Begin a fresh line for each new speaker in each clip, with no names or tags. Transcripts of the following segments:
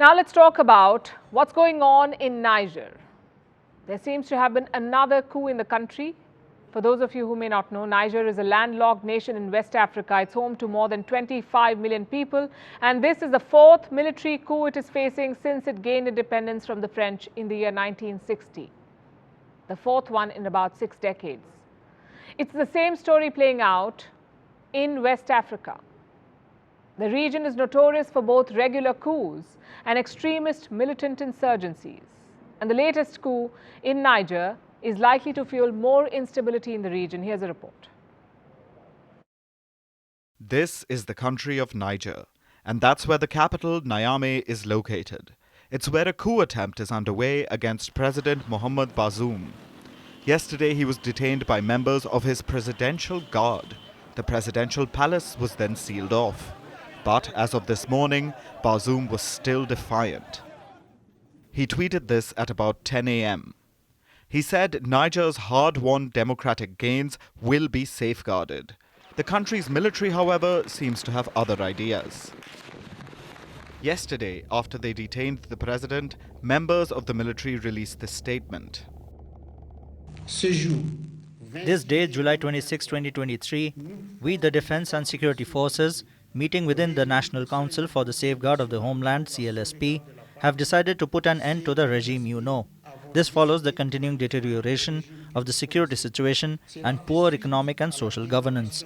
Now let's talk about what's going on in Niger. There seems to have been another coup in the country. For those of you who may not know, Niger is a landlocked nation in West Africa. It's home to more than 25 million people, and this is the fourth military coup it is facing since it gained independence from the French in the year 1960. The fourth one in about 6 decades. It's the same story playing out in West Africa. The region is notorious for both regular coups and extremist militant insurgencies. And the latest coup in Niger is likely to fuel more instability in the region. Here's a report.
This is the country of Niger, and that's where the capital, Niamey, is located. It's where a coup attempt is underway against President Mohamed Bazoum. Yesterday, he was detained by members of his presidential guard. The presidential palace was then sealed off. But as of this morning, Bazoum was still defiant. He tweeted this at about 10 a.m. He said Niger's hard-won democratic gains will be safeguarded. The country's military, however, seems to have other ideas. Yesterday, after they detained the president, members of the military released this statement.
This day, July 26, 2023, we, the Defense and Security Forces, meeting within the National Council for the Safeguard of the Homeland, CLSP, have decided to put an end to the regime you know. This follows the continuing deterioration of the security situation and poor economic and social governance.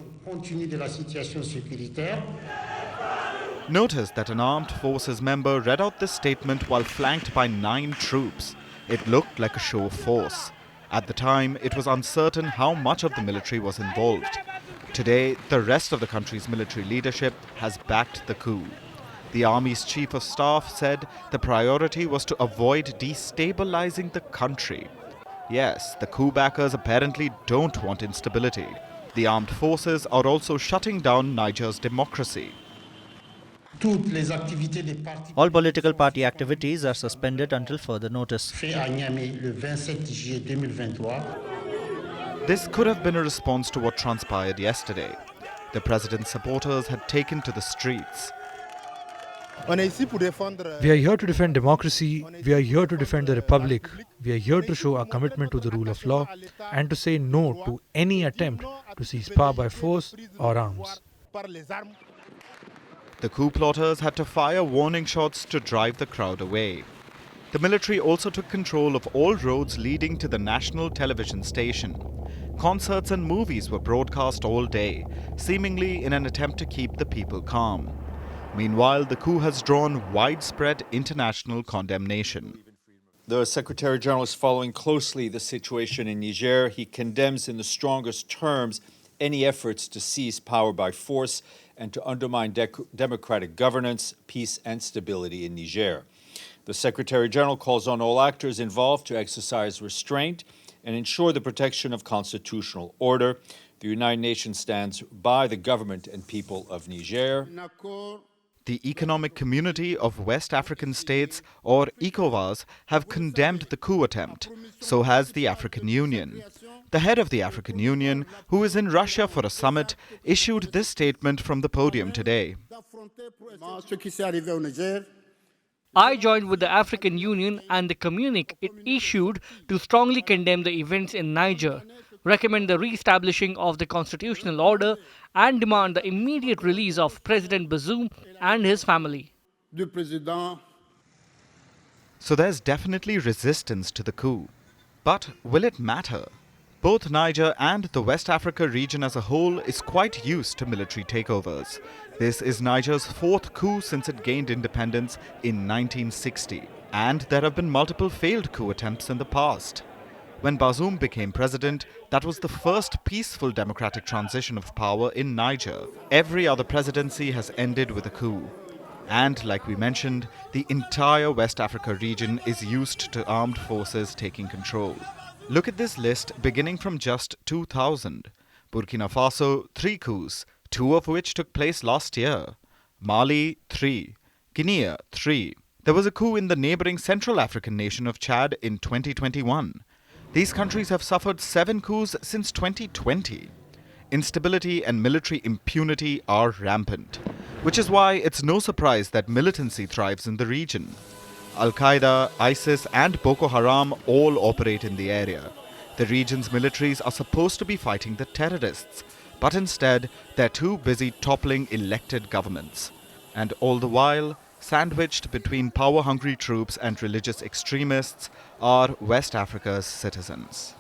Notice that an armed forces member read out this statement while flanked by 9 troops. It looked like a show of force. At the time, it was uncertain how much of the military was involved. Today, the rest of the country's military leadership has backed the coup. The army's chief of staff said the priority was to avoid destabilizing the country. Yes, the coup backers apparently don't want instability. The armed forces are also shutting down Niger's democracy.
All political party activities are suspended until further notice.
This could have been a response to what transpired yesterday. The president's supporters had taken to the streets.
We are here to defend democracy, we are here to defend the republic, we are here to show our commitment to the rule of law and to say no to any attempt to seize power by force or arms.
The coup plotters had to fire warning shots to drive the crowd away. The military also took control of all roads leading to the national television station. Concerts and movies were broadcast all day, seemingly in an attempt to keep the people calm. Meanwhile, the coup has drawn widespread international condemnation.
The Secretary General is following closely the situation in Niger. He condemns in the strongest terms any efforts to seize power by force and to undermine democratic governance, peace, and stability in Niger. The Secretary General calls on all actors involved to exercise restraint and ensure the protection of constitutional order. The United Nations stands by the government and people of Niger.
The Economic Community of West African States, or ECOWAS, have condemned the coup attempt. So has the African Union. The head of the African Union, who is in Russia for a summit, issued this statement from the podium today.
I joined with the African Union and the communique it issued to strongly condemn the events in Niger, recommend the re-establishing of the constitutional order, and demand the immediate release of President Bazoum and his family.
So there's definitely resistance to the coup. But will it matter? Both Niger and the West Africa region as a whole is quite used to military takeovers. This is Niger's 4th coup since it gained independence in 1960. And there have been multiple failed coup attempts in the past. When Bazoum became president, that was the first peaceful democratic transition of power in Niger. Every other presidency has ended with a coup. And like we mentioned, the entire West Africa region is used to armed forces taking control. Look at this list beginning from just 2000. Burkina Faso, 3 coups, 2 of which took place last year. Mali, 3. Guinea, 3. There was a coup in the neighboring Central African nation of Chad in 2021. These countries have suffered 7 coups since 2020. Instability and military impunity are rampant. which is why it's no surprise that militancy thrives in the region. Al-Qaeda, ISIS and Boko Haram all operate in the area. The region's militaries are supposed to be fighting the terrorists, but instead they're too busy toppling elected governments. And all the while, sandwiched between power-hungry troops and religious extremists are West Africa's citizens.